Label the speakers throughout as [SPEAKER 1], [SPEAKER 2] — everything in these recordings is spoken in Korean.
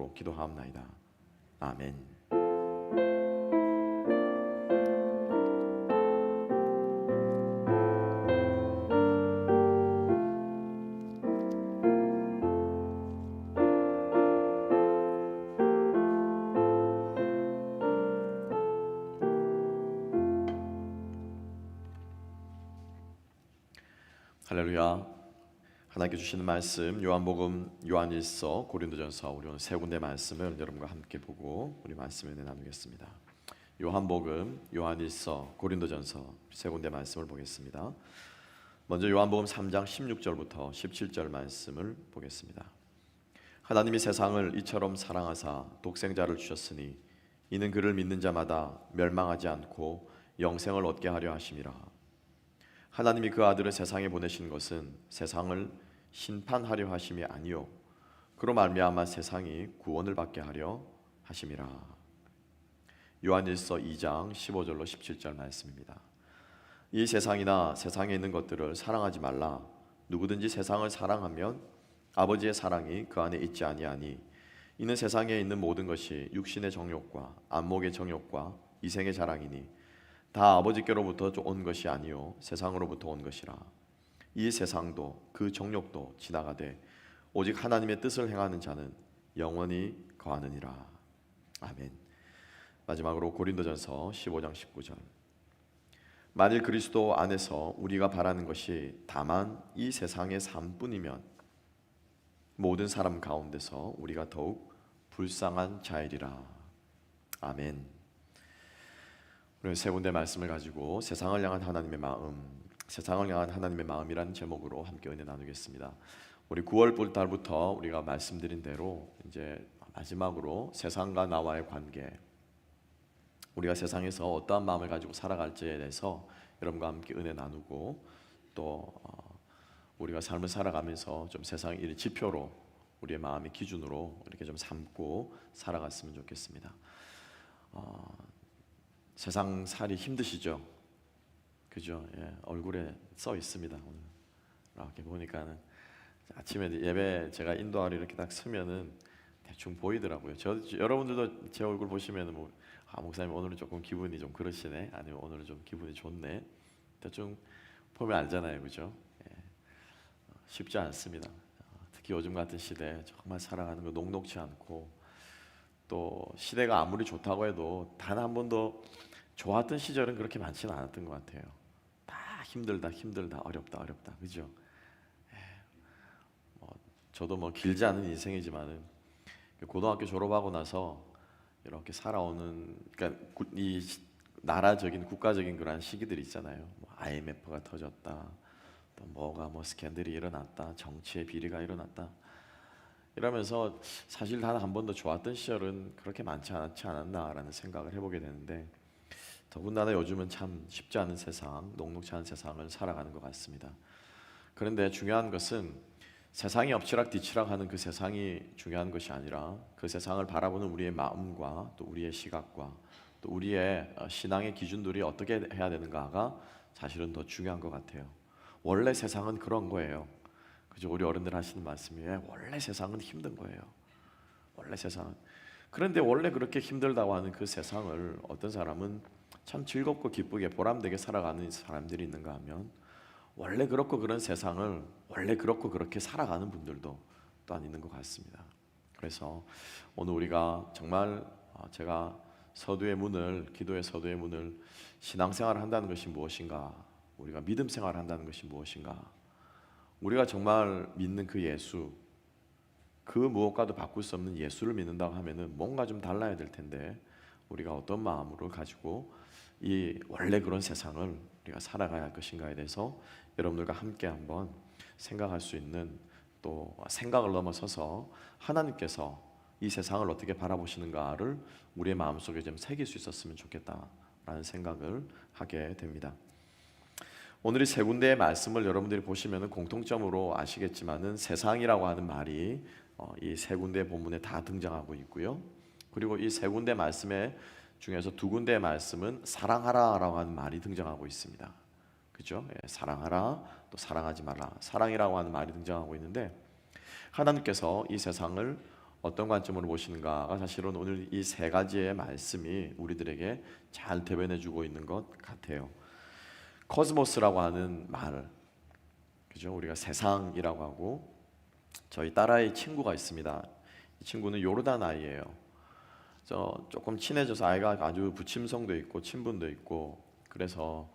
[SPEAKER 1] 이름으로 기도하옵나이다. 아멘. 할렐루야. 하나님께 주시는 말씀 요한복음, 요한일서, 고린도전서, 우리 오늘 세 군데 말씀을 여러분과 함께 보고 우리 말씀을 나누겠습니다. 요한복음, 요한일서, 고린도전서 세 군데 말씀을 보겠습니다. 먼저 요한복음 3장 16절부터 17절 말씀을 보겠습니다. 하나님이 세상을 이처럼 사랑하사 독생자를 주셨으니 이는 그를 믿는 자마다 멸망하지 않고 영생을 얻게 하려 하심이라. 하나님이 그 아들을 세상에 보내신 것은 세상을 심판하려 하심이 아니요 그로 말미암아 세상이 구원을 받게 하려 하심이라. 요한일서 2장 15절로 17절 말씀입니다. 이 세상이나 세상에 있는 것들을 사랑하지 말라. 누구든지 세상을 사랑하면 아버지의 사랑이 그 안에 있지 아니하니 이는 세상에 있는 모든 것이 육신의 정욕과 안목의 정욕과 이생의 자랑이니 다 아버지께로부터 온 것이 아니요 세상으로부터 온 것이라. 이 세상도 그 정욕도 지나가되 오직 하나님의 뜻을 행하는 자는 영원히 거하느니라. 아멘. 마지막으로 고린도전서 15장 19절. 만일 그리스도 안에서 우리가 바라는 것이 다만 이 세상의 삶뿐이면 모든 사람 가운데서 우리가 더욱 불쌍한 자이리라. 아멘. 오늘 세 군데 말씀을 가지고 세상을 향한 하나님의 마음이라는 제목으로 함께 은혜 나누겠습니다. 우리 9월 달부터 우리가 말씀드린 대로 이제 마지막으로 세상과 나와의 관계, 우리가 세상에서 어떠한 마음을 가지고 살아갈지에 대해서 여러분과 함께 은혜 나누고 또 우리가 삶을 살아가면서 좀 세상의 일 지표로 우리의 마음의 기준으로 이렇게 좀 삼고 살아갔으면 좋겠습니다. 세상 살이 힘드시죠? 그죠? 예, 얼굴에 써 있습니다. 오늘 이렇게 보니까는 아침에 예배 제가 인도하러 이렇게 딱 서면은 대충 보이더라고요. 여러분들도 제 얼굴 보시면은 목사님 오늘은 조금 기분이 좀 그러시네, 아니면 오늘은 좀 기분이 좋네, 대충 보면 알잖아요, 그죠? 예, 쉽지 않습니다. 특히 요즘 같은 시대에 정말 살아가는 거 녹록지 않고 또 시대가 아무리 좋다고 해도 단 한 번도 좋았던 시절은 그렇게 많지는 않았던 것 같아요. 다 힘들다 어렵다 그죠? 저도 길지 않은 인생이지만은 고등학교 졸업하고 나서 이렇게 살아오는, 그러니까 이 나라적인 국가적인 그런 시기들이 있잖아요. IMF가 터졌다, 또 뭐가 스캔들이 일어났다, 정치의 비리가 일어났다, 이러면서 사실 단 한 번도 좋았던 시절은 그렇게 많지 않지 않았나라는 생각을 해보게 되는데, 더군다나 요즘은 참 쉽지 않은 세상, 녹록지 않은 세상을 살아가는 것 같습니다. 그런데 중요한 것은 세상이 엎치락뒤치락하는 그 세상이 중요한 것이 아니라 그 세상을 바라보는 우리의 마음과 또 우리의 시각과 또 우리의 신앙의 기준들이 어떻게 해야 되는가가 사실은 더 중요한 것 같아요. 원래 세상은 그런 거예요. 그죠? 우리 어른들 하시는 말씀이에요. 원래 세상은 힘든 거예요. 원래 세상은. 그런데 원래 그렇게 힘들다고 하는 그 세상을 어떤 사람은 참 즐겁고 기쁘게 보람되게 살아가는 사람들이 있는가 하면 원래 그렇고 그런 세상을 원래 그렇고 그렇게 살아가는 분들도 또한 있는 것 같습니다. 그래서 오늘 우리가 정말 제가 기도의 서두의 문을 신앙생활을 한다는 것이 무엇인가, 우리가 믿음 생활을 한다는 것이 무엇인가, 우리가 정말 믿는 그 예수, 그 무엇과도 바꿀 수 없는 예수를 믿는다고 하면은 뭔가 좀 달라야 될 텐데 우리가 어떤 마음으로 가지고 이 원래 그런 세상을 우리가 살아가야 할 것인가에 대해서 여러분들과 함께 한번 생각할 수 있는, 또 생각을 넘어서서 하나님께서 이 세상을 어떻게 바라보시는가를 우리의 마음속에 좀 새길 수 있었으면 좋겠다라는 생각을 하게 됩니다. 오늘 이 세 군데의 말씀을 여러분들이 보시면 공통점으로 아시겠지만은 세상이라고 하는 말이 이 세 군데 본문에 다 등장하고 있고요. 그리고 이 세 군데 말씀에 중에서 두 군데의 말씀은 사랑하라라고 하는 말이 등장하고 있습니다. 그죠? 예, 사랑하라, 또 사랑하지 마라. 사랑이라고 하는 말이 등장하고 있는데 하나님께서 이 세상을 어떤 관점으로 보시는가가 사실은 오늘 이 세 가지의 말씀이 우리들에게 잘 대변해주고 있는 것 같아요. 코스모스라고 하는 말, 그죠? 우리가 세상이라고 하고, 저희 딸아이 친구가 있습니다. 이 친구는 요르단 아이예요. 조금 친해져서 아이가 아주 부침성도 있고 친분도 있고, 그래서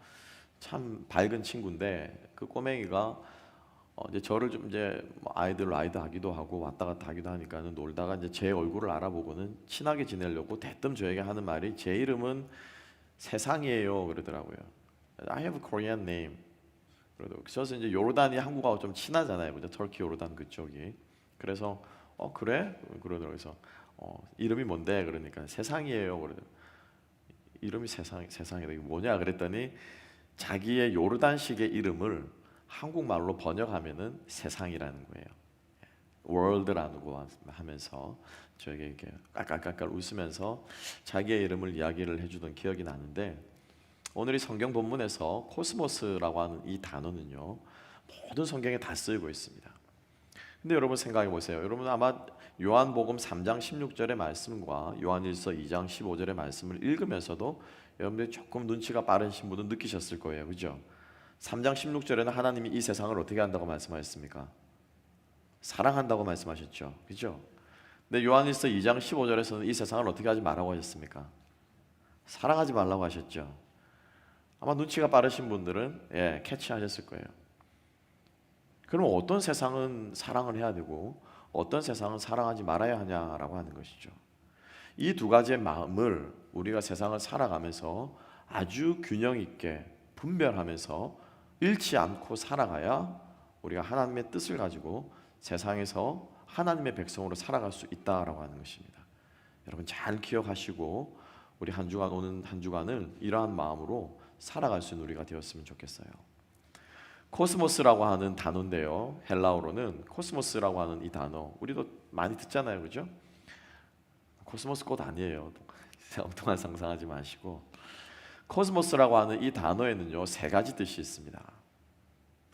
[SPEAKER 1] 참 밝은 친구인데, 그 꼬맹이가 이제 저를 좀 이제 뭐 아이들 라이드 하기도 하고 왔다 갔다 하기도 하니까는 놀다가 이제 제 얼굴을 알아보고는 친하게 지내려고 대뜸 저에게 하는 말이, 제 이름은 세상이에요 그러더라고요. I have a Korean name. 그래서 이제 요르단이 한국하고 좀 친하잖아요, 그죠? 터키 요르단 그쪽이. 그래서 그래? 그러더라고요. 그래서 이름이 뭔데? 그러니까 세상이에요. 그러더라고요. 이름이 세상이다. 이게 뭐냐? 그랬더니 자기의 요르단식의 이름을 한국말로 번역하면은 세상이라는 거예요. 월드라고 하면서 저에게 이렇게 깔깔깔깔 웃으면서 자기의 이름을 이야기를 해주던 기억이 나는데, 오늘 이 성경 본문에서 코스모스라고 하는 이 단어는요, 모든 성경에 다 쓰이고 있습니다. 근데 여러분 생각해 보세요. 여러분 아마 요한복음 3장 16절의 말씀과 요한일서 2장 15절의 말씀을 읽으면서도 여러분들이 조금 눈치가 빠르신 분은 느끼셨을 거예요, 그죠? 3장 16절에는 하나님이 이 세상을 어떻게 한다고 말씀하셨습니까? 사랑한다고 말씀하셨죠, 그죠? 근데 요한일서 2장 15절에서는 이 세상을 어떻게 하지 말라고 하셨습니까? 사랑하지 말라고 하셨죠. 아마 눈치가 빠르신 분들은 캐치하셨을 거예요. 그럼 어떤 세상은 사랑을 해야 되고 어떤 세상은 사랑하지 말아야 하냐라고 하는 것이죠. 이 두 가지의 마음을 우리가 세상을 살아가면서 아주 균형 있게 분별하면서 잃지 않고 살아가야 우리가 하나님의 뜻을 가지고 세상에서 하나님의 백성으로 살아갈 수 있다라고 하는 것입니다. 여러분 잘 기억하시고 우리 오는 한 주간을 이러한 마음으로 살아갈 수 있는 우리가 되었으면 좋겠어요. 코스모스라고 하는 단어인데요, 헬라어로는 코스모스라고 하는 이 단어 우리도 많이 듣잖아요, 그죠? 코스모스 꽃 아니에요. 엉뚱한 상상하지 마시고, 코스모스라고 하는 이 단어에는요 세 가지 뜻이 있습니다.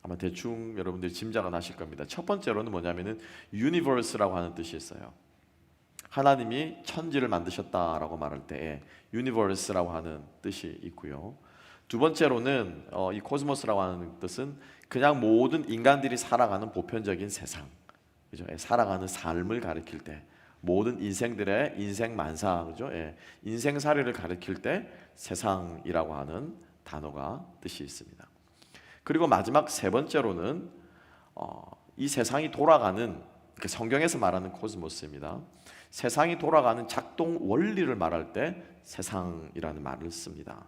[SPEAKER 1] 아마 대충 여러분들이 짐작은 하실 겁니다. 첫 번째로는 뭐냐면은 유니버스라고 하는 뜻이 있어요. 하나님이 천지를 만드셨다라고 말할 때 유니버스라고 하는 뜻이 있고요. 두 번째로는 이 코스모스라고 하는 뜻은 그냥 모든 인간들이 살아가는 보편적인 세상, 그죠? 살아가는 삶을 가리킬 때, 모든 인생들의 인생 만사, 그죠? 인생살이를 가리킬 때 세상이라고 하는 단어가 뜻이 있습니다. 그리고 마지막 세 번째로는 이 세상이 돌아가는, 성경에서 말하는 코스모스입니다. 세상이 돌아가는 작동 원리를 말할 때 세상이라는 말을 씁니다.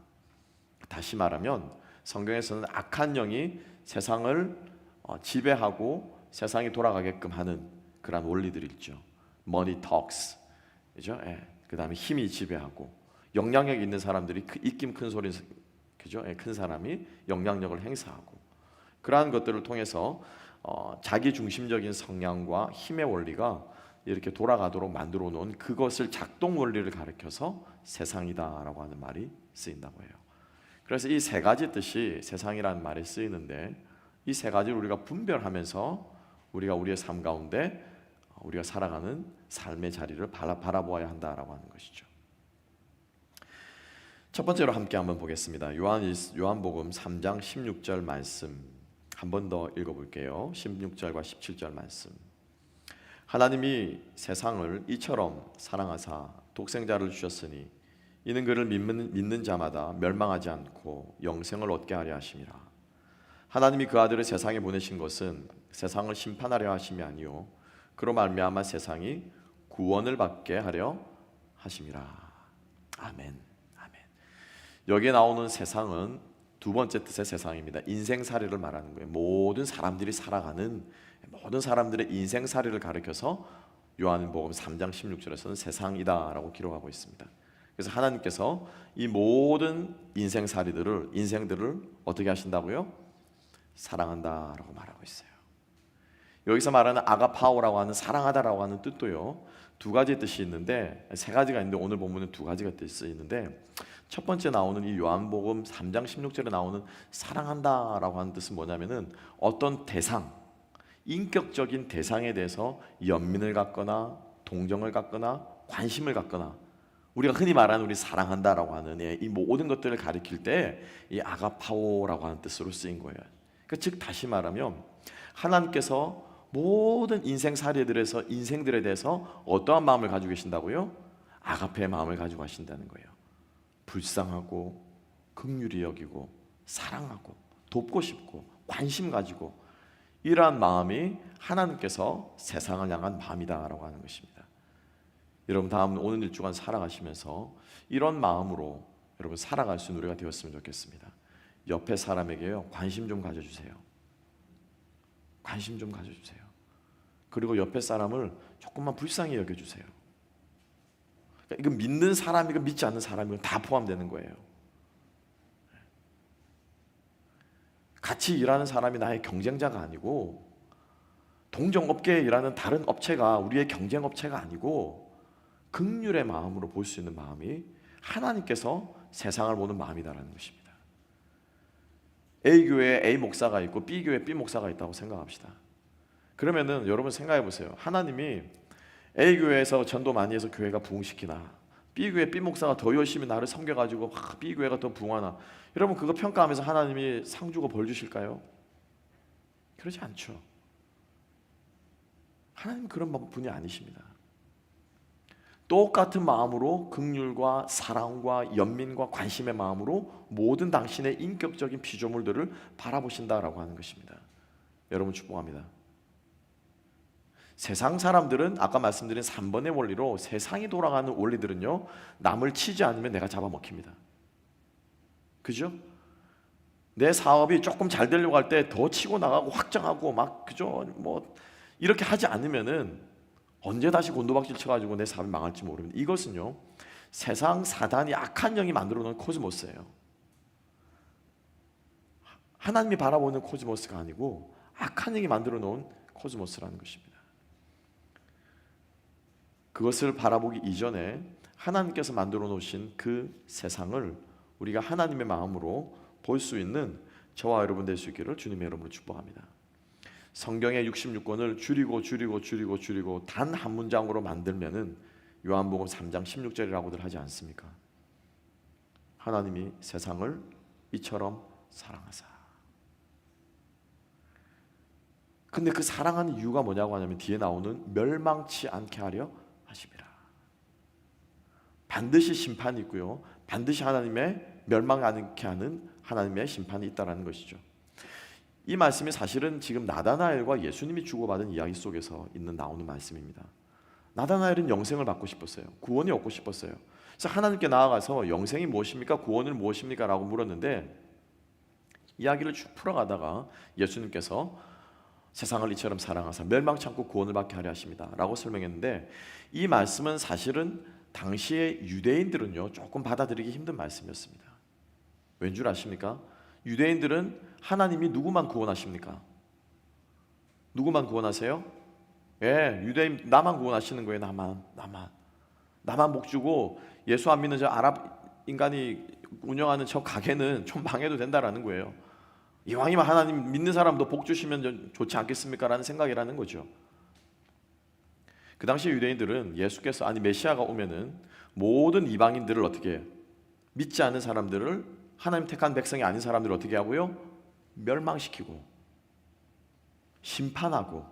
[SPEAKER 1] 다시 말하면 성경에서는 악한 영이 세상을 지배하고 세상이 돌아가게끔 하는 그런 원리들이 있죠. Money talks, 그죠? 그 다음에 힘이 지배하고, 영향력 있는 사람들이 입김 큰 소리, 그죠? 큰 사람이 영향력을 행사하고, 그러한 것들을 통해서 자기 중심적인 성향과 힘의 원리가 이렇게 돌아가도록 만들어 놓은 그것을 작동 원리를 가리켜서 세상이다라고 하는 말이 쓰인다고 해요. 그래서 이 세 가지 뜻이 세상이라는 말이 쓰이는데, 이 세 가지를 우리가 분별하면서 우리가 우리의 삶 가운데 우리가 살아가는 삶의 자리를 바라보아야 한다라고 하는 것이죠. 첫 번째로 함께 한번 보겠습니다. 요한복음 3장 16절 말씀 한 번 더 읽어볼게요. 16절과 17절 말씀. 하나님이 세상을 이처럼 사랑하사 독생자를 주셨으니 이는 그를 믿는 자마다 멸망하지 않고 영생을 얻게 하려 하심이라. 하나님이 그 아들을 세상에 보내신 것은 세상을 심판하려 하심이 아니요 그로 말미암아 세상이 구원을 받게 하려 하심이라. 아멘. 아멘. 여기에 나오는 세상은 두 번째 뜻의 세상입니다. 인생살이를 말하는 거예요. 모든 사람들이 살아가는, 모든 사람들의 인생살이를 가리켜서 요한복음 3장 16절에서는 세상이다라고 기록하고 있습니다. 그래서 하나님께서 이 모든 인생들을 어떻게 하신다고요? 사랑한다라고 말하고 있어요. 여기서 말하는 아가파오라고 하는 사랑하다라고 하는 뜻도요 두 가지 뜻이 있는데, 세 가지가 있는데 오늘 본문은 두 가지가 뜻이 있는데, 첫 번째 나오는 이 요한복음 3장 16절에 나오는 사랑한다라고 하는 뜻은 뭐냐면은 어떤 대상, 인격적인 대상에 대해서 연민을 갖거나 동정을 갖거나 관심을 갖거나 우리가 흔히 말하는 우리 사랑한다라고 하는 이 모든 것들을 가리킬 때 이 아가파오라고 하는 뜻으로 쓰인 거예요. 그러니까 즉 다시 말하면 하나님께서 모든 인생 사례들에서 인생들에 대해서 어떠한 마음을 가지고 계신다고요? 아가페의 마음을 가지고 하신다는 거예요. 불쌍하고 긍휼히 여기고 사랑하고 돕고 싶고 관심 가지고 이러한 마음이 하나님께서 세상을 향한 마음이다라고 하는 것입니다. 여러분 다음 오늘 일주간 살아가시면서 이런 마음으로 여러분 살아갈 수 있는 우리가 되었으면 좋겠습니다. 옆에 사람에게요 관심 좀 가져주세요. 관심 좀 가져주세요. 그리고 옆에 사람을 조금만 불쌍히 여겨주세요. 그러니까 이건 믿는 사람이고 믿지 않는 사람이고 다 포함되는 거예요. 같이 일하는 사람이 나의 경쟁자가 아니고 동종업계에 일하는 다른 업체가 우리의 경쟁업체가 아니고 긍휼의 마음으로 볼 수 있는 마음이 하나님께서 세상을 보는 마음이다라는 것입니다. A교회에 A 목사가 있고 B교회에 B 목사가 있다고 생각합시다. 그러면은 여러분 생각해 보세요. 하나님이 A교회에서 전도 많이 해서 교회가 부흥시키나 B교회 B 목사가 더 열심히 나를 섬겨가지고 B교회가 더 부흥하나 여러분 그거 평가하면서 하나님이 상 주고 벌 주실까요? 그러지 않죠. 하나님 그런 분이 아니십니다. 똑같은 마음으로 긍휼과 사랑과 연민과 관심의 마음으로 모든 당신의 인격적인 피조물들을 바라보신다라고 하는 것입니다. 여러분 축복합니다. 세상 사람들은 아까 말씀드린 3번의 원리로 세상이 돌아가는 원리들은요 남을 치지 않으면 내가 잡아먹힙니다. 그죠? 내 사업이 조금 잘 되려고 할 때 더 치고 나가고 확장하고 막 그죠? 뭐 이렇게 하지 않으면은 언제 다시 곤도박질 쳐가지고 내 사업이 망할지 모릅니다. 이것은요 세상 사단이 악한 영이 만들어 놓은 코스모스예요. 하나님이 바라보는 코스모스가 아니고 악한 영이 만들어 놓은 코스모스라는 것입니다. 그것을 바라보기 이전에 하나님께서 만들어 놓으신 그 세상을 우리가 하나님의 마음으로 볼 수 있는 저와 여러분 될 수 있기를 주님의 이름으로 축복합니다. 성경의 66권을 줄이고 단 한 문장으로 만들면은 요한복음 3장 16절이라고들 하지 않습니까? 하나님이 세상을 이처럼 사랑하사. 근데 그 사랑하는 이유가 뭐냐고 하냐면 뒤에 나오는 멸망치 않게 하려 하심이라. 반드시 심판이 있고요. 반드시 하나님의 멸망 않게 하는 하나님의 심판이 있다라는 것이죠. 이 말씀이 사실은 지금 나다나엘과 예수님이 주고받은 이야기 속에서 나오는 말씀입니다. 나다나엘은 영생을 받고 싶었어요. 구원이 얻고 싶었어요. 그래서 하나님께 나아가서 영생이 무엇입니까? 구원은 무엇입니까? 라고 물었는데 이야기를 쭉 풀어가다가 예수님께서 세상을 이처럼 사랑하사 멸망치 않고 구원을 받게 하려 하십니다 라고 설명했는데 이 말씀은 사실은 당시의 유대인들은요 조금 받아들이기 힘든 말씀이었습니다. 왠 줄 아십니까? 유대인들은 하나님이 누구만 구원하십니까? 누구만 구원하세요? 예, 유대인 나만 구원하시는 거예요. 나만 목 주고 예수 안 믿는 저 아랍 인간이 운영하는 저 가게는 좀 망해도 된다라는 거예요. 이왕이면 하나님 믿는 사람도 복 주시면 좋지 않겠습니까? 라는 생각이라는 거죠. 그 당시 유대인들은 예수께서 아니 메시아가 오면은 모든 이방인들을 어떻게 해요? 믿지 않는 사람들을 하나님 택한 백성이 아닌 사람들을 어떻게 하고요? 멸망시키고 심판하고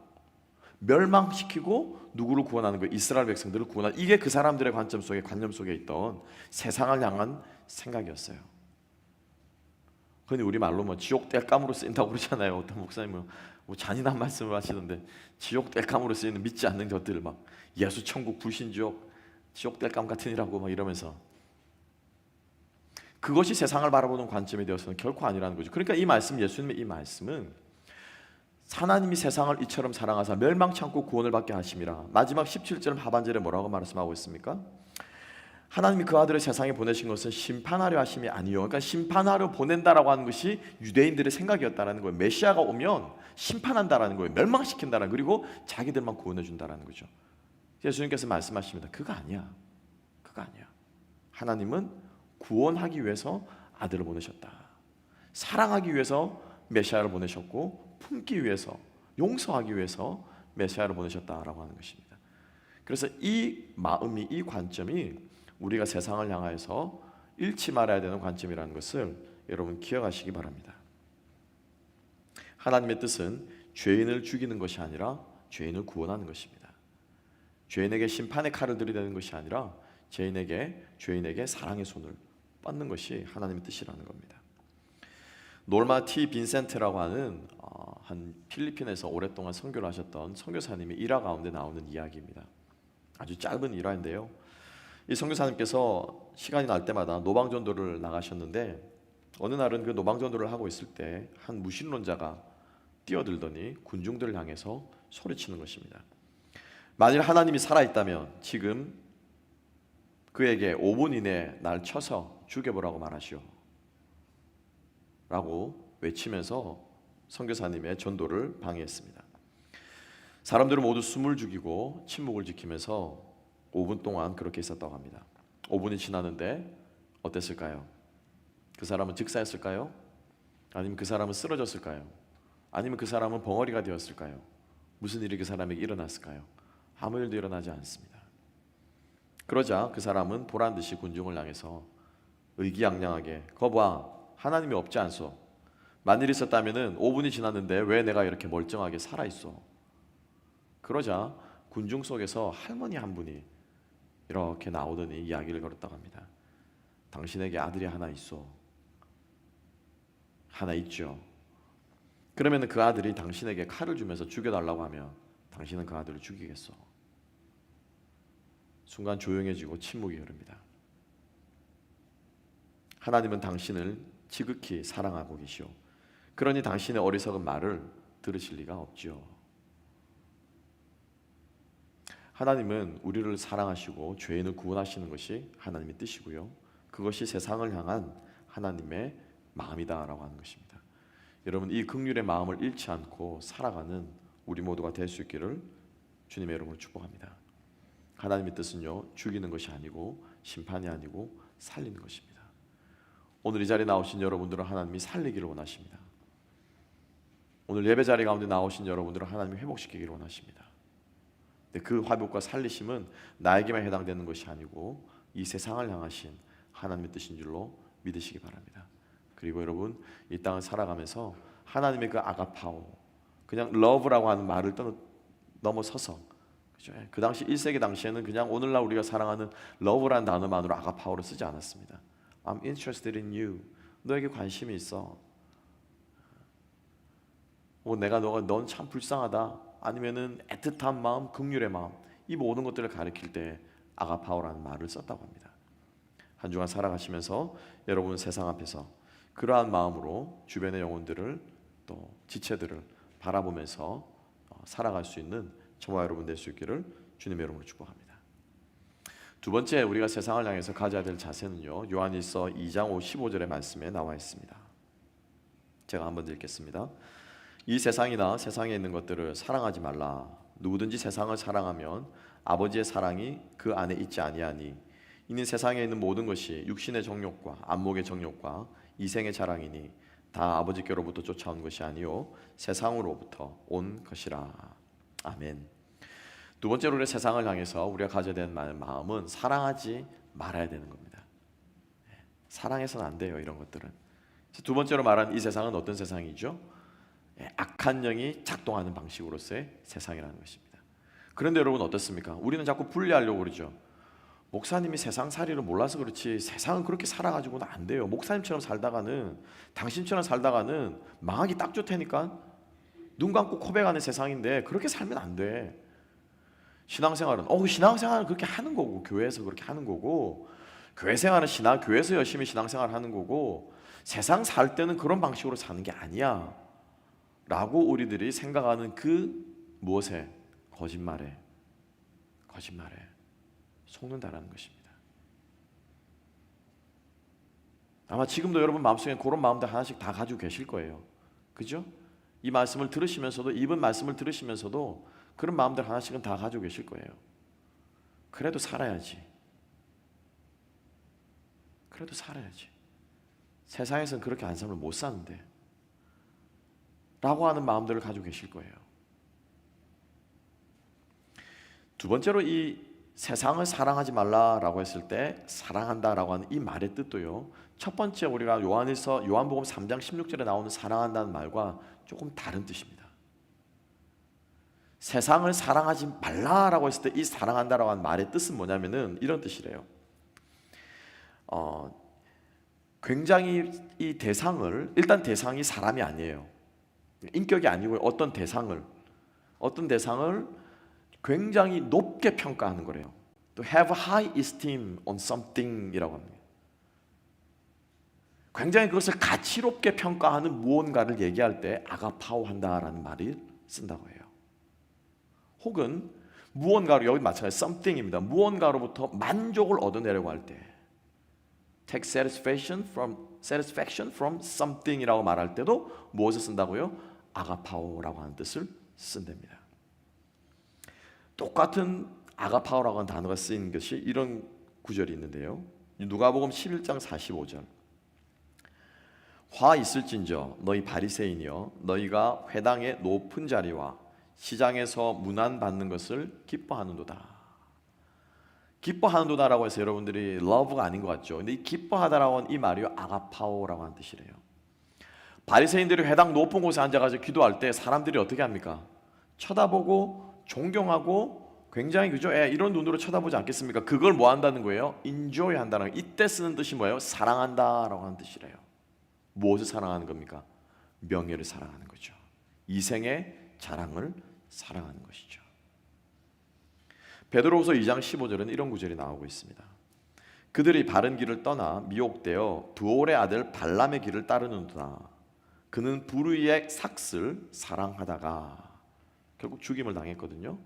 [SPEAKER 1] 멸망시키고 누구를 구원하는 거예요? 이스라엘 백성들을 구원하는 이게 그 사람들의 관점 속에 관념 속에 있던 세상을 향한 생각이었어요. 흔히 우리 말로 뭐 지옥 땔감으로 쓰인다고 그러잖아요. 어떤 목사님은 뭐 잔인한 말씀을 하시던데 지옥 땔감으로 쓰이는 믿지 않는 것들을 막 예수 천국 불신지옥 지옥 땔감 같으니라고 막 이러면서 그것이 세상을 바라보는 관점이 되어서는 결코 아니라는 거죠. 그러니까 이 말씀 예수님의 이 말씀은 하나님이 세상을 이처럼 사랑하사 멸망치 않고 구원을 받게 하심이라. 마지막 17절 하반절에 뭐라고 말씀하고 있습니까? 하나님이 그 아들을 세상에 보내신 것은 심판하려 하심이 아니요. 그러니까 심판하려 보낸다라고 하는 것이 유대인들의 생각이었다라는 거예요. 메시아가 오면 심판한다라는 거예요. 멸망시킨다라는 그리고 자기들만 구원해 준다라는 거죠. 예수님께서 말씀하십니다. 그거 아니야. 하나님은 구원하기 위해서 아들을 보내셨다. 사랑하기 위해서 메시아를 보내셨고 품기 위해서 용서하기 위해서 메시아를 보내셨다라고 하는 것입니다. 그래서 이 마음이, 이 관점이 우리가 세상을 향하여서 잃지 말아야 되는 관점이라는 것을 여러분 기억하시기 바랍니다. 하나님의 뜻은 죄인을 죽이는 것이 아니라 죄인을 구원하는 것입니다. 죄인에게 심판의 칼을 들이대는 것이 아니라 죄인에게 사랑의 손을 뻗는 것이 하나님의 뜻이라는 겁니다. 노르마 T 빈센트라고 하는 한 필리핀에서 오랫동안 선교를 하셨던 선교사님의 일화 가운데 나오는 이야기입니다. 아주 짧은 일화인데요. 이 선교사님께서 시간이 날 때마다 노방전도를 나가셨는데 어느 날은 그 노방전도를 하고 있을 때 한 무신론자가 뛰어들더니 군중들을 향해서 소리치는 것입니다. 만일 하나님이 살아있다면 지금 그에게 5분 이내에 날 쳐서 죽여보라고 말하시오 라고 외치면서 선교사님의 전도를 방해했습니다. 사람들은 모두 숨을 죽이고 침묵을 지키면서 5분 동안 그렇게 있었다고 합니다. 5분이 지났는데 어땠을까요? 그 사람은 즉사했을까요? 아니면 그 사람은 쓰러졌을까요? 아니면 그 사람은 벙어리가 되었을까요? 무슨 일이 그 사람에게 일어났을까요? 아무 일도 일어나지 않습니다. 그러자 그 사람은 보란듯이 군중을 향해서 의기양양하게 거봐, 하나님이 없지 않소. 만일 있었다면 5분이 지났는데 왜 내가 이렇게 멀쩡하게 살아있어? 그러자 군중 속에서 할머니 한 분이 이렇게 나오더니 이야기를 걸었다고 합니다. 당신에게 아들이 하나 있어. 하나 있죠. 그러면 그 아들이 당신에게 칼을 주면서 죽여달라고 하면 당신은 그 아들을 죽이겠어. 순간 조용해지고 침묵이 흐릅니다. 하나님은 당신을 지극히 사랑하고 계시오. 그러니 당신의 어리석은 말을 들으실 리가 없지요. 하나님은 우리를 사랑하시고 죄인을 구원하시는 것이 하나님의 뜻이고요. 그것이 세상을 향한 하나님의 마음이다라고 하는 것입니다. 여러분, 이 긍휼의 마음을 잃지 않고 살아가는 우리 모두가 될 수 있기를 주님의 이름으로 축복합니다. 하나님의 뜻은요, 죽이는 것이 아니고 심판이 아니고 살리는 것입니다. 오늘 이 자리에 나오신 여러분들은 하나님이 살리기를 원하십니다. 오늘 예배 자리 가운데 나오신 여러분들은 하나님이 회복시키기를 원하십니다. 근데 그 회복과 살리심은 나에게만 해당되는 것이 아니고 이 세상을 향하신 하나님의 뜻인 줄로 믿으시기 바랍니다. 그리고 여러분, 이 땅을 살아가면서 하나님의 그 아가파오, 그냥 러브라고 하는 말을 넘어서서, 그죠? 그 당시 1세기 당시에는 그냥 오늘날 우리가 사랑하는 러브라는 단어만으로 아가파오를 쓰지 않았습니다. I'm interested in you. 너에게 관심이 있어. 넌 참 불쌍하다. 아니면은 애틋한 마음, 긍휼의 마음, 이 모든 것들을 가리킬 때 아가파오라는 말을 썼다고 합니다. 한 주간 살아가시면서 여러분 세상 앞에서 그러한 마음으로 주변의 영혼들을 또 지체들을 바라보면서 살아갈 수 있는 저와 여러분 될 수 있기를 주님의 이름으로 축복합니다. 두 번째, 우리가 세상을 향해서 가져야 될 자세는요, 요한일서 2장 15절의 말씀에 나와 있습니다. 제가 한번 읽겠습니다. 이 세상이나 세상에 있는 것들을 사랑하지 말라. 누구든지 세상을 사랑하면 아버지의 사랑이 그 안에 있지 아니하니 이는 세상에 있는 모든 것이 육신의 정욕과 안목의 정욕과 이생의 자랑이니 다 아버지께로부터 쫓아온 것이 아니요 세상으로부터 온 것이라. 아멘. 두 번째로 우리 세상을 향해서 우리가 가져야 되는 마음은 사랑하지 말아야 되는 겁니다. 사랑해서는 안 돼요, 이런 것들은. 두 번째로 말한 이 세상은 어떤 세상이죠? 악한 영이 작동하는 방식으로서의 세상이라는 것입니다. 그런데 여러분 어떻습니까? 우리는 자꾸 분리하려고 그러죠. 목사님이 세상살이를 몰라서 그렇지 세상은 그렇게 살아가지고는 안 돼요. 목사님처럼 살다가는, 당신처럼 살다가는 망하기 딱 좋다니까. 눈 감고 고백하는 세상인데 그렇게 살면 안 돼. 신앙생활은 신앙생활은 그렇게 하는 거고, 교회에서 그렇게 하는 거고, 교회 생활은 교회에서 열심히 신앙생활 하는 거고, 세상 살 때는 그런 방식으로 사는 게 아니야 라고 우리들이 생각하는 그 무엇에? 거짓말에 속는다라는 것입니다. 아마 지금도 여러분 마음속에 그런 마음들 하나씩 다 가지고 계실 거예요. 그죠? 이 말씀을 들으시면서도, 이번 말씀을 들으시면서도 그런 마음들 하나씩은 다 가지고 계실 거예요. 그래도 살아야지. 세상에서는 그렇게 안 살면 못 사는데 라고 하는 마음들을 가지고 계실 거예요. 두 번째로 이 세상을 사랑하지 말라라고 했을 때 사랑한다라고 하는 이 말의 뜻도요, 첫 번째 우리가 요한복음 3장 16절에 나오는 사랑한다는 말과 조금 다른 뜻입니다. 세상을 사랑하지 말라라고 했을 때 이 사랑한다라고 하는 말의 뜻은 뭐냐면은 이런 뜻이래요. 굉장히 이 대상을, 일단 대상이 사람이 아니에요. 인격이 아니고 어떤 대상을 굉장히 높게 평가하는 거래요. 또 have high esteem on something이라고 합니다. 굉장히 그것을 가치롭게 평가하는 무언가를 얘기할 때 아가파오 한다라는 말을 쓴다고 해요. 혹은 무언가로, 여기 마찬가지 something입니다. 무언가로부터 만족을 얻어내려고 할 때 take satisfaction from something이라고 말할 때도 무엇을 쓴다고요? 아가파오라고 하는 뜻을 쓴답니다. 똑같은 아가파오라고 하는 단어가 쓰인 것이 이런 구절이 있는데요. 누가복음 11장 45절. 화 있을진저 너희 바리새인이여, 너희가 회당의 높은 자리와 시장에서 문안받는 것을 기뻐하는도다. 기뻐하는도다라고 해서 여러분들이 love가 아닌 것 같죠. 근데 이 기뻐하다라고 하는 이 말이 아가파오라고 하는 뜻이래요. 바리새인들이 회당 높은 곳에 앉아가지고 기도할 때 사람들이 어떻게 합니까? 쳐다보고 존경하고 굉장히, 그죠? 이런 눈으로 쳐다보지 않겠습니까? 그걸 뭐 한다는 거예요? enjoy 한다는 거예요. 이때 쓰는 뜻이 뭐예요? 사랑한다라고 하는 뜻이래요. 무엇을 사랑하는 겁니까? 명예를 사랑하는 거죠. 이생의 자랑을 사랑하는 것이죠. 베드로후서 2장 15절은 이런 구절이 나오고 있습니다. 그들이 바른 길을 떠나 미혹되어 두올의 아들 발람의 길을 따르는도다. 그는 불의의 삭슬 사랑하다가 결국 죽임을 당했거든요.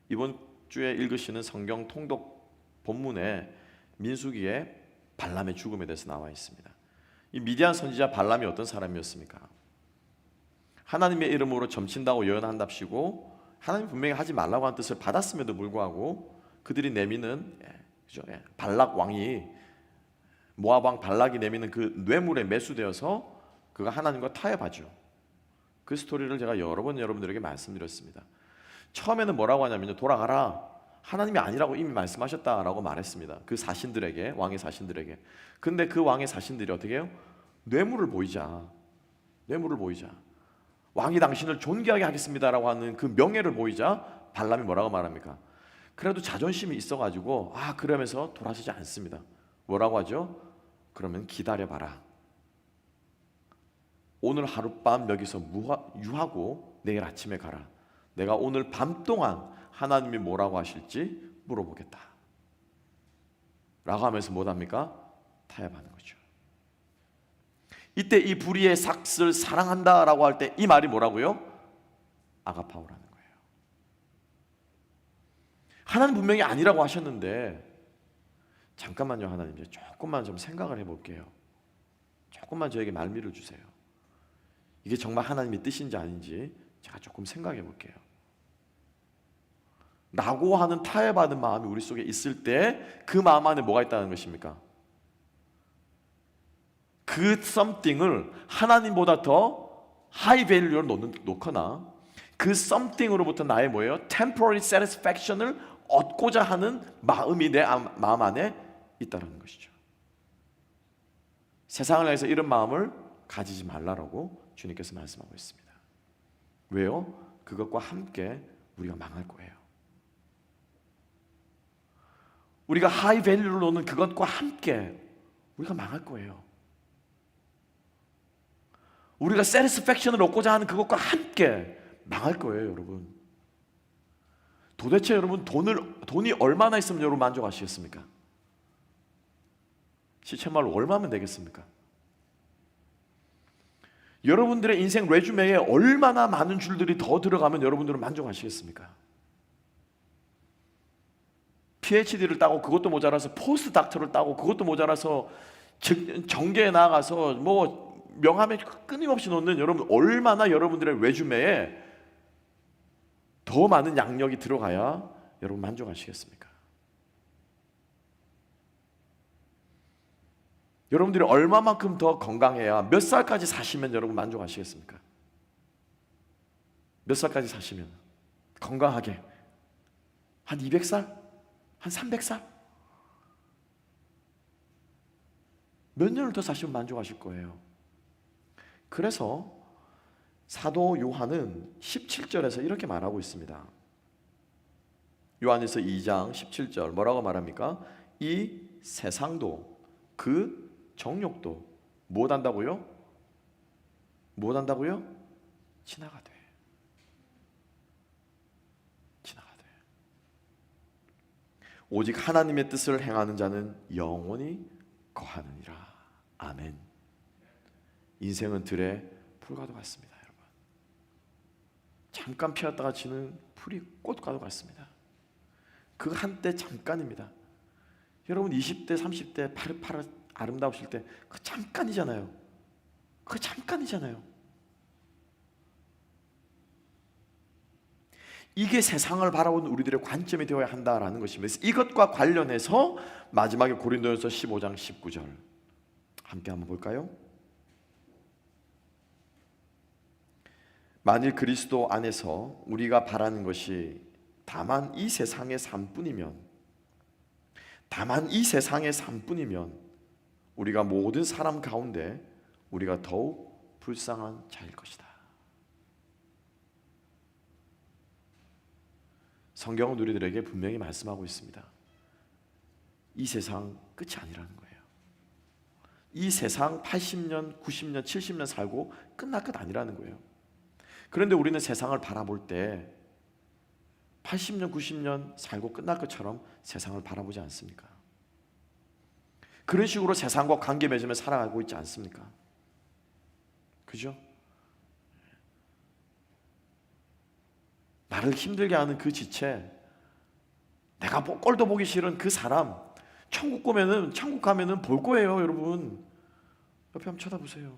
[SPEAKER 1] 이번 주에 읽으시는 성경 통독 본문에 민수기에 발람의 죽음에 대해서 나와 있습니다. 이 미디안 선지자 발람이 어떤 사람이었습니까? 하나님의 이름으로 점친다고 예언한답시고 하나님 분명히 하지 말라고 한 뜻을 받았음에도 불구하고 그들이 내미는, 그죠? 발락 왕이, 모압 왕 발락이 내미는 그 뇌물에 매수되어서 그가 하나님과 타협하죠. 그 스토리를 제가 여러 번 여러분들에게 말씀드렸습니다. 처음에는 뭐라고 하냐면요, 돌아가라, 하나님이 아니라고 이미 말씀하셨다라고 말했습니다. 그 사신들에게, 왕의 사신들에게. 근데 그 왕의 사신들이 어떻게 해요? 뇌물을 보이자, 왕이 당신을 존귀하게 하겠습니다라고 하는 그 명예를 보이자 발람이 뭐라고 말합니까? 그래도 자존심이 있어가지고 그러면서 돌아서지 않습니다. 뭐라고 하죠? 그러면 기다려봐라. 오늘 하룻밤 여기서 유하고 내일 아침에 가라. 내가 오늘 밤 동안 하나님이 뭐라고 하실지 물어보겠다 라고 하면서 뭐합니까? 타협하는 거죠. 이때 이 불의의 삭슬 사랑한다 라고 할 때 이 말이 뭐라고요? 아가파오라는 거예요. 하나님 분명히 아니라고 하셨는데, 잠깐만요 하나님, 조금만 좀 생각을 해볼게요. 조금만 저에게 말미를 주세요. 이게 정말 하나님의 뜻인지 아닌지 제가 조금 생각해 볼게요 라고 하는 타협하는 마음이 우리 속에 있을 때 그 마음 안에 뭐가 있다는 것입니까? 그 something을 하나님보다 더 하이 밸류로 놓거나 그 something으로부터 나의 뭐예요? temporary satisfaction을 얻고자 하는 마음이 내 마음 안에 있다는 것이죠. 세상을 향해서 이런 마음을 가지지 말라라고 주님께서 말씀하고 있습니다. 왜요? 그것과 함께 우리가 망할 거예요. 우리가 하이 밸류를 놓는 그것과 함께 우리가 망할 거예요. 우리가 satisfaction을 얻고자 하는 그것과 함께 망할 거예요, 여러분. 도대체 여러분 돈이 얼마나 있으면 여러분 만족하시겠습니까? 시체말로 얼마면 되겠습니까? 여러분들의 인생 레주메에 얼마나 많은 줄들이 더 들어가면 여러분들은 만족하시겠습니까? PhD를 따고 그것도 모자라서 포스트 닥터를 따고 그것도 모자라서 정계에 나가서 뭐 명함에 끊임없이 놓는 여러분, 얼마나 여러분들의 레주메에 더 많은 양력이 들어가야 여러분 만족하시겠습니까? 여러분들이 얼마만큼 더 건강해야, 몇 살까지 사시면 여러분 만족하시겠습니까? 몇 살까지 사시면 건강하게 한 200살? 한 300살? 몇 년을 더 사시면 만족하실 거예요. 그래서 사도 요한은 17절에서 이렇게 말하고 있습니다. 요한에서 2장 17절 뭐라고 말합니까? 이 세상도 그 정욕도 무엇한다고요? 무엇한다고요? 지나가되. 오직 하나님의 뜻을 행하는 자는 영원히 거하느니라. 아멘. 인생은 들의 풀과도 같습니다, 여러분. 잠깐 피었다가 지는 풀이 꽃과도 같습니다. 그 한때 잠깐입니다. 여러분 20대 30대 파릇파릇 아름다우실 때 그 잠깐이잖아요. 그 잠깐이잖아요. 이게 세상을 바라보는 우리들의 관점이 되어야 한다라는 것입니다. 이것과 관련해서 마지막에 고린도전서 15장 19절 함께 한번 볼까요? 만일 그리스도 안에서 우리가 바라는 것이 다만 이 세상의 삶뿐이면, 다만 이 세상의 삶뿐이면 우리가 모든 사람 가운데 우리가 더욱 불쌍한 자일 것이다. 성경은 우리들에게 분명히 말씀하고 있습니다. 이 세상 끝이 아니라는 거예요. 이 세상 80년, 90년, 70년 살고 끝날 것 아니라는 거예요. 그런데 우리는 세상을 바라볼 때 80년, 90년 살고 끝날 것처럼 세상을 바라보지 않습니까? 그런 식으로 세상과 관계 맺으며 살아가고 있지 않습니까? 그죠? 나를 힘들게 하는 그 지체, 내가 꼴도 보기 싫은 그 사람, 천국 가면은 볼 거예요, 여러분. 옆에 한번 쳐다보세요.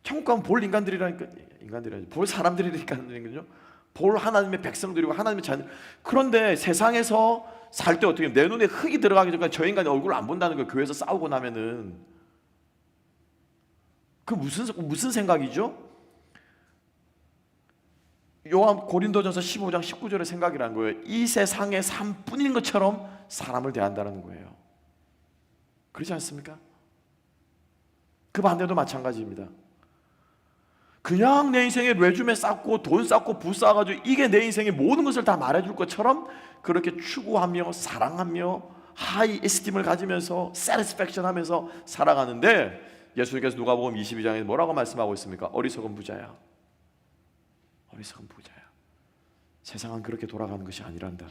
[SPEAKER 1] 천국 가면 볼 볼 사람들이니까요. 볼 하나님의 백성들이고 하나님의 자녀. 그런데 세상에서 살 때 어떻게 해요? 내 눈에 흙이 들어가기 전까지 저 인간의 얼굴을 안 본다는 거예요. 교회에서 싸우고 나면은. 그 무슨 생각이죠? 요한 고린도전서 15장 19절의 생각이라는 거예요. 이 세상의 삶뿐인 것처럼 사람을 대한다는 거예요. 그렇지 않습니까? 그 반대도 마찬가지입니다. 그냥 내 인생에 레주메 쌓고 돈 쌓고 부 쌓아가지고 이게 내 인생의 모든 것을 다 말해줄 것처럼 그렇게 추구하며 사랑하며 하이 에스팀을 가지면서 세티스팩션 하면서 살아가는데, 예수님께서 누가복음 22장에 뭐라고 말씀하고 있습니까? 어리석은 부자야. 어리석은 부자야. 세상은 그렇게 돌아가는 것이 아니란다.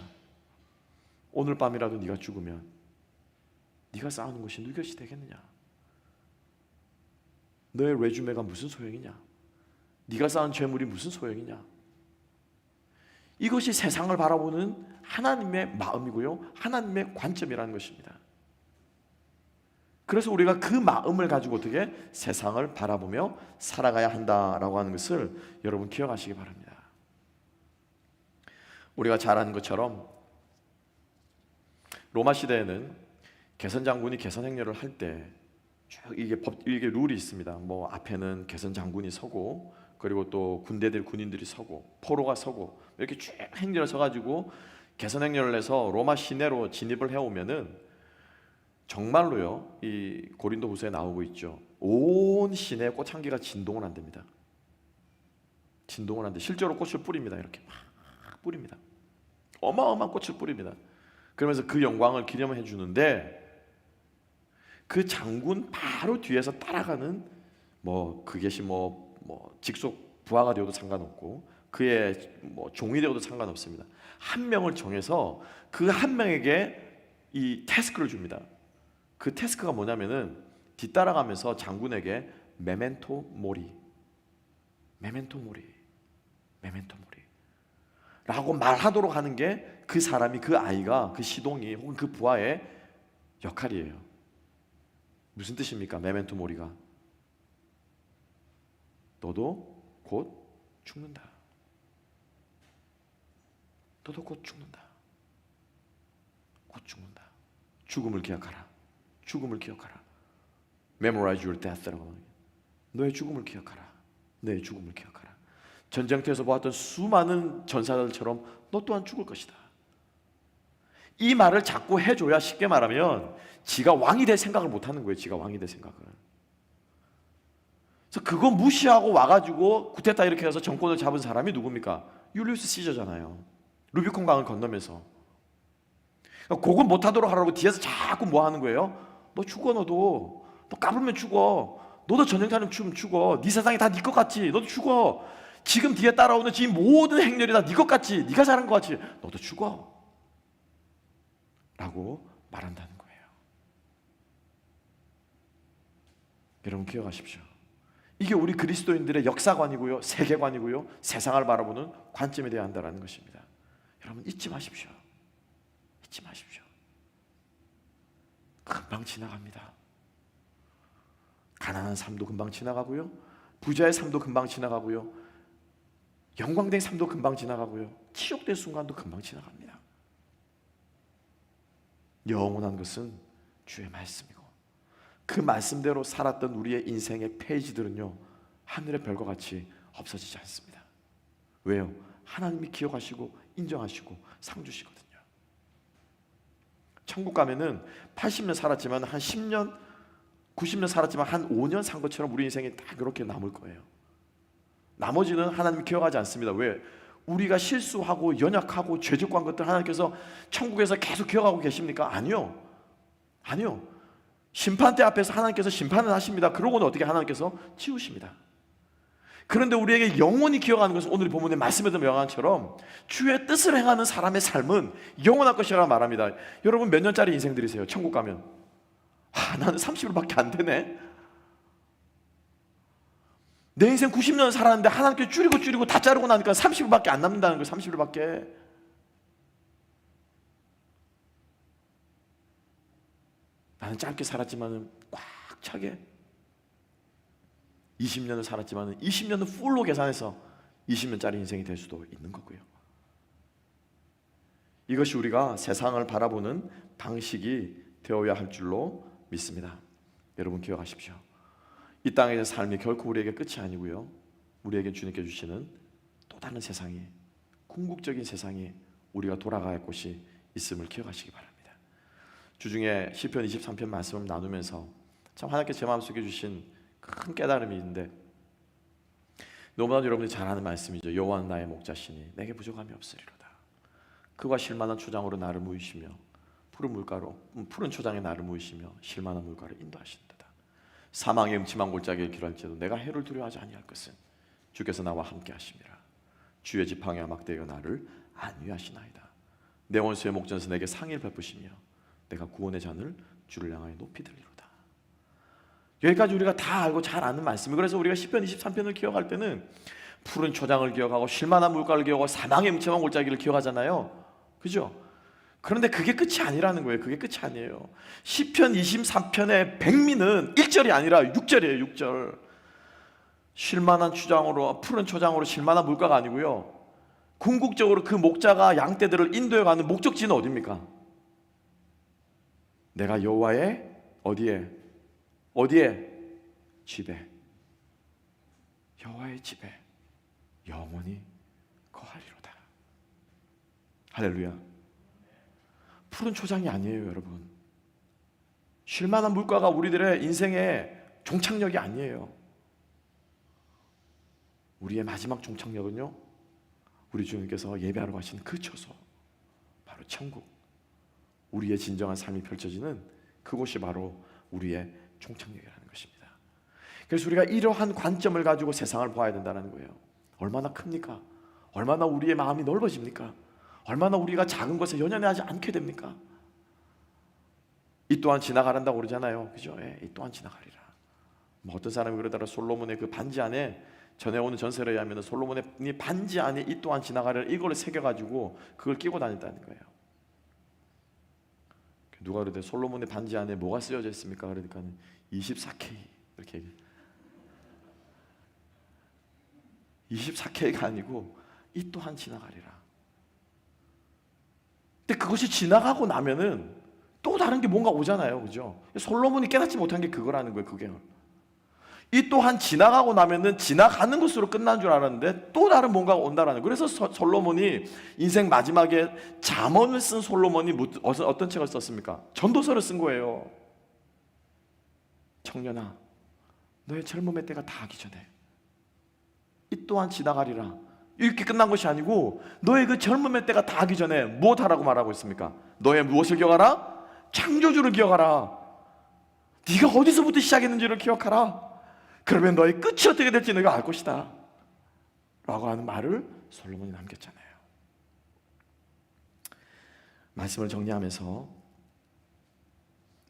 [SPEAKER 1] 오늘 밤이라도 네가 죽으면 네가 쌓아놓은 것이 누구 것이 되겠느냐? 너의 레주메가 무슨 소용이냐? 네가 쌓은 재물이 무슨 소용이냐? 이것이 세상을 바라보는 하나님의 마음이고요, 하나님의 관점이라는 것입니다. 그래서 우리가 그 마음을 가지고 어떻게 세상을 바라보며 살아가야 한다라고 하는 것을 여러분 기억하시기 바랍니다. 우리가 잘 아는 것처럼 로마 시대에는 개선 장군이 개선 행렬을 할 때 이게 룰이 있습니다. 뭐 앞에는 개선 장군이 서고, 그리고 또 군인들이 서고, 포로가 서고, 이렇게 쭉 행렬을 서가지고 개선 행렬을 해서 로마 시내로 진입을 해오면은 정말로요, 이 고린도후서에 나오고 있죠. 온 시내에 꽃향기가 진동을 한답니다. 진동을 하는데 실제로 꽃을 뿌립니다. 이렇게 막 뿌립니다. 어마어마한 꽃을 뿌립니다. 그러면서 그 영광을 기념해 주는데, 그 장군 바로 뒤에서 따라가는 뭐 그것이 뭐 직속 부하가 되어도 상관없고 그의 뭐 종이 되어도 상관없습니다. 한 명을 정해서 그 한 명에게 이 태스크를 줍니다. 그 태스크가 뭐냐면은 뒤따라가면서 장군에게 메멘토 모리 라고 말하도록 하는 게 그 사람이, 그 아이가, 그 시동이 혹은 그 부하의 역할이에요. 무슨 뜻입니까? 메멘토 모리가 너도 곧 죽는다. 너도 곧 죽는다. 곧 죽는다. 죽음을 기억하라. 죽음을 기억하라. Memorize your death라고 하는, 너의 죽음을 기억하라. 너의 죽음을 기억하라. 전쟁터에서 보았던 수많은 전사들처럼 너 또한 죽을 것이다. 이 말을 자꾸 해줘야 쉽게 말하면 지가 왕이 될 생각을 못 하는 거예요. 지가 왕이 될 생각을. 그래서 그거 무시하고 와가지고 구테타 이렇게 해서 정권을 잡은 사람이 누굽니까? 율리우스 시저잖아요. 루비콘 강을 건너면서. 그건 못하도록 하라고 뒤에서 자꾸 뭐 하는 거예요? 너 죽어. 너도. 너 까불면 죽어. 너도 전쟁터는 죽어. 네 세상이 다 네 것 같지? 너도 죽어. 지금 뒤에 따라오는 지금 모든 행렬이 다 네 것 같지? 네가 잘한 것 같지? 너도 죽어. 라고 말한다는 거예요. 여러분 기억하십시오. 이게 우리 그리스도인들의 역사관이고요, 세계관이고요, 세상을 바라보는 관점이 되어야 한다는 것입니다. 여러분 잊지 마십시오. 잊지 마십시오. 금방 지나갑니다. 가난한 삶도 금방 지나가고요, 부자의 삶도 금방 지나가고요, 영광된 삶도 금방 지나가고요, 치욕된 순간도 금방 지나갑니다. 영원한 것은 주의 말씀이고 그 말씀대로 살았던 우리의 인생의 페이지들은요 하늘의 별과 같이 없어지지 않습니다. 왜요? 하나님이 기억하시고 인정하시고 상 주시거든요. 천국 가면은 80년 살았지만 한 10년 90년 살았지만 한 5년 산 것처럼 우리 인생이 딱 그렇게 남을 거예요. 나머지는 하나님이 기억하지 않습니다. 왜? 우리가 실수하고 연약하고 죄짓고 한 것들 하나님께서 천국에서 계속 기억하고 계십니까? 아니요. 아니요. 심판대 앞에서 하나님께서 심판을 하십니다. 그러고는 어떻게 하나님께서 치우십니다. 그런데 우리에게 영원히 기억하는 것은 오늘 본문의 말씀에도 명한처럼 주의 뜻을 행하는 사람의 삶은 영원할 것이라 말합니다. 여러분 몇 년짜리 인생들이세요? 천국 가면 나는 30일밖에 안 되네. 내 인생 90년 살았는데 하나님께 줄이고 다 자르고 나니까 30일밖에 안 남는다는 거예요. 30일밖에. 나는 짧게 살았지만 꽉 차게 20년을 살았지만 20년은 풀로 계산해서 20년짜리 인생이 될 수도 있는 거고요. 이것이 우리가 세상을 바라보는 방식이 되어야 할 줄로 믿습니다. 여러분 기억하십시오. 이 땅의 삶이 결코 우리에게 끝이 아니고요, 우리에게 주님께 주시는 또 다른 세상이, 궁극적인 세상이 우리가 돌아가야 할 곳이 있음을 기억하시기 바랍니다. 주중에 시편 23편 말씀을 나누면서 참 하나님께 제 마음속에 주신 큰 깨달음이 있는데, 너무나도 여러분들이 잘 아는 말씀이죠. 여호와는 나의 목자시니 내게 부족함이 없으리로다. 그가 쉴만한 초장으로 나를 무이시며 푸른 초장에 나를 무이시며 쉴만한 물가를 인도하신다. 사망의 음침한 골짜기에 길할지라도 내가 해를 두려워하지 아니할 것은 주께서 나와 함께 하심이라. 주의 지팡이와 막대기가 나를 안위하시나이다. 내 원수의 목전에서 내게 상의를 베푸시며 내가 구원의 잔을 주를 향하여 높이 들리로다. 여기까지 우리가 다 알고 잘 아는 말씀이에요. 그래서 우리가 시편 23편을 기억할 때는 푸른 초장을 기억하고 쉴만한 물가를 기억하고 사망의 음침한 골짜기를 기억하잖아요. 그죠? 그런데 그게 끝이 아니라는 거예요. 그게 끝이 아니에요. 시편 23편의 백미는 1절이 아니라 6절이에요. 6절. 쉴만한 초장으로, 푸른 초장으로 쉴만한 물가가 아니고요, 궁극적으로 그 목자가 양떼들을 인도해 가는 목적지는 어디입니까? 내가 여호와의 어디에? 집에, 여호와의 집에 영원히 거하리로다. 할렐루야. 푸른 초장이 아니에요, 여러분. 쉴만한 물가가 우리들의 인생의 종착역이 아니에요. 우리의 마지막 종착역은요, 우리 주님께서 예배하러 가시는 그 처소, 바로 천국. 우리의 진정한 삶이 펼쳐지는 그곳이 바로 우리의 종착역이라는 것입니다. 그래서 우리가 이러한 관점을 가지고 세상을 봐야 된다는 거예요. 얼마나 큽니까? 얼마나 우리의 마음이 넓어집니까? 얼마나 우리가 작은 것에 연연하지 않게 됩니까? 이 또한 지나가란다고 그러잖아요. 그죠? 이 또한 지나가리라. 뭐 어떤 사람이 그러더라. 솔로몬의 그 반지 안에, 전해오는 전설에 의하면 솔로몬의 반지 안에 이 또한 지나가리라, 이걸 새겨가지고 그걸 끼고 다녔다는 거예요. 누가 그러대? 솔로몬의 반지 안에 뭐가 쓰여져 있습니까? 그러니까 24K 이렇게 얘기해요. 24K가 아니고 이 또한 지나가리라. 근데 그것이 지나가고 나면은 또 다른 게 뭔가 오잖아요. 그죠? 솔로몬이 깨닫지 못한 게 그거라는 거예요. 그게 이 또한 지나가고 나면은 지나가는 것으로 끝난 줄 알았는데 또 다른 뭔가가 온다라는. 그래서 솔로몬이 인생 마지막에 잠언을 쓴 솔로몬이 어떤 책을 썼습니까? 전도서를 쓴 거예요. 청년아, 너의 젊음의 때가 다하기 전에 이 또한 지나가리라. 이렇게 끝난 것이 아니고 너의 그 젊음의 때가 다하기 전에 무엇하라고 말하고 있습니까? 너의 무엇을 기억하라? 창조주를 기억하라. 네가 어디서부터 시작했는지를 기억하라. 그러면 너의 끝이 어떻게 될지 너가 알 것이다 라고 하는 말을 솔로몬이 남겼잖아요. 말씀을 정리하면서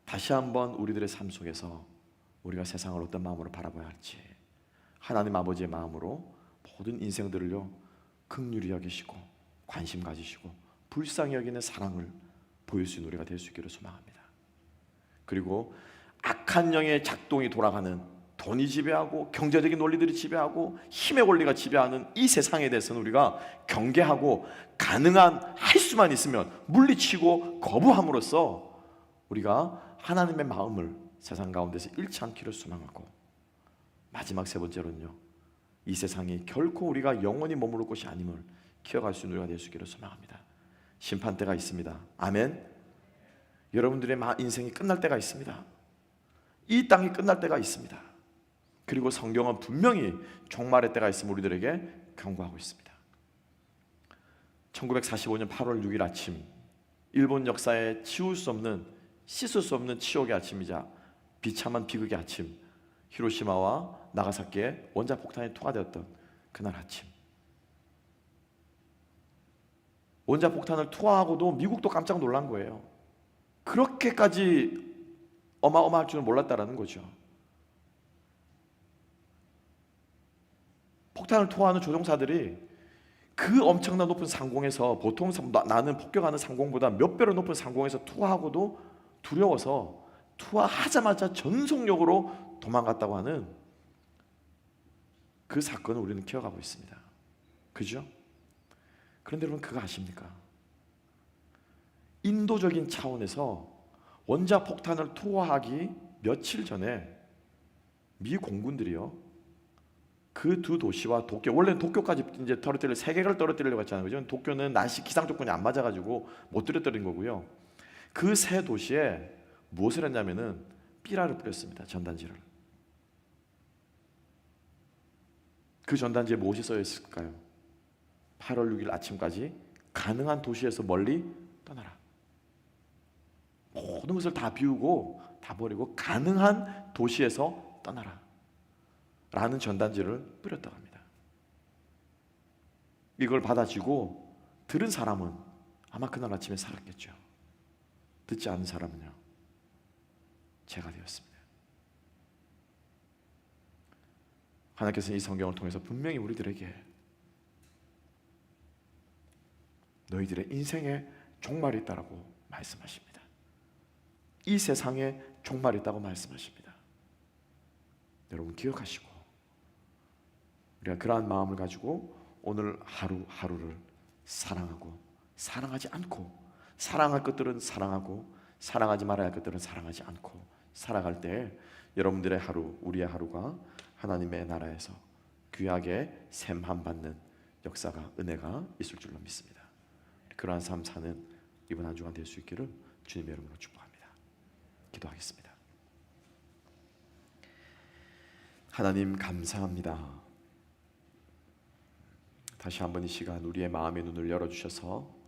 [SPEAKER 1] 다시 한번 우리들의 삶 속에서 우리가 세상을 어떤 마음으로 바라봐야 할지, 하나님 아버지의 마음으로 모든 인생들을요 긍휼히 여기시고 관심 가지시고 불쌍히 여기는 사랑을 보일 수 있는 우리가 될 수 있기를 소망합니다. 그리고 악한 영의 작동이 돌아가는, 돈이 지배하고 경제적인 논리들이 지배하고 힘의 원리가 지배하는 이 세상에 대해서는 우리가 경계하고 가능한 할 수만 있으면 물리치고 거부함으로써 우리가 하나님의 마음을 세상 가운데서 잃지 않기를 소망하고, 마지막 세 번째로는요, 이 세상이 결코 우리가 영원히 머무를 곳이 아님을 기억할 수 있는 우리가 될 수 있기를 소망합니다. 심판 때가 있습니다. 아멘. 여러분들의 인생이 끝날 때가 있습니다. 이 땅이 끝날 때가 있습니다. 그리고 성경은 분명히 종말의 때가 있음을 우리들에게 경고하고 있습니다. 1945년 8월 6일 아침, 일본 역사에 지울 수 없는, 씻을 수 없는 치욕의 아침이자 비참한 비극의 아침, 히로시마와 나가사키에 원자폭탄이 투하되었던 그날 아침. 원자폭탄을 투하하고도 미국도 깜짝 놀란 거예요. 그렇게까지 어마어마할 줄은 몰랐다라는 거죠. 폭탄을 투하하는 조종사들이 그 엄청난 높은 상공에서, 보통 나는 폭격하는 상공보다 몇 배로 높은 상공에서 투하하고도 두려워서 투하하자마자 전속력으로 도망갔다고 하는 그 사건을 우리는 기억하고 있습니다. 그죠? 그런데 여러분, 그거 아십니까? 인도적인 차원에서 원자폭탄을 투하하기 며칠 전에 미 공군들이요, 그 두 도시와 도쿄, 원래는 도쿄까지 이제 떨어뜨릴, 세 개를 떨어뜨리려고 했잖아요. 그죠? 도쿄는 날씨 기상 조건이 안 맞아가지고 못 떨어뜨린 거고요. 그 세 도시에 무엇을 했냐면은 삐라를 뿌렸습니다. 전단지를. 그 전단지에 무엇이 써 있을까요? 8월 6일 아침까지 가능한 도시에서 멀리 떠나라. 모든 것을 다 비우고 다 버리고 가능한 도시에서 떠나라 라는 전단지를 뿌렸다고 합니다. 이걸 받아지고 들은 사람은 아마 그날 아침에 살았겠죠. 듣지 않은 사람은요, 제가 되었습니다. 하나님께서는 이 성경을 통해서 분명히 우리들에게 너희들의 인생에 종말이 있다라고 말씀하십니다. 이 세상에 종말이 있다고 말씀하십니다. 여러분 기억하시고, 우리가 그러한 마음을 가지고 오늘 하루하루를 사랑하고, 사랑하지 않고, 사랑할 것들은 사랑하고 사랑하지 말아야 할 것들은 사랑하지 않고 살아갈 때 여러분들의 하루, 우리의 하루가 하나님의 나라에서 귀하게 샘함 받는 역사가, 은혜가 있을 줄로 믿습니다. 그러한 삶 사는 이번 한 주간 될 수 있기를 주님의 이름으로 축복합니다. 기도하겠습니다. 하나님 감사합니다. 다시 한번 이 시간 우리의 마음의 눈을 열어주셔서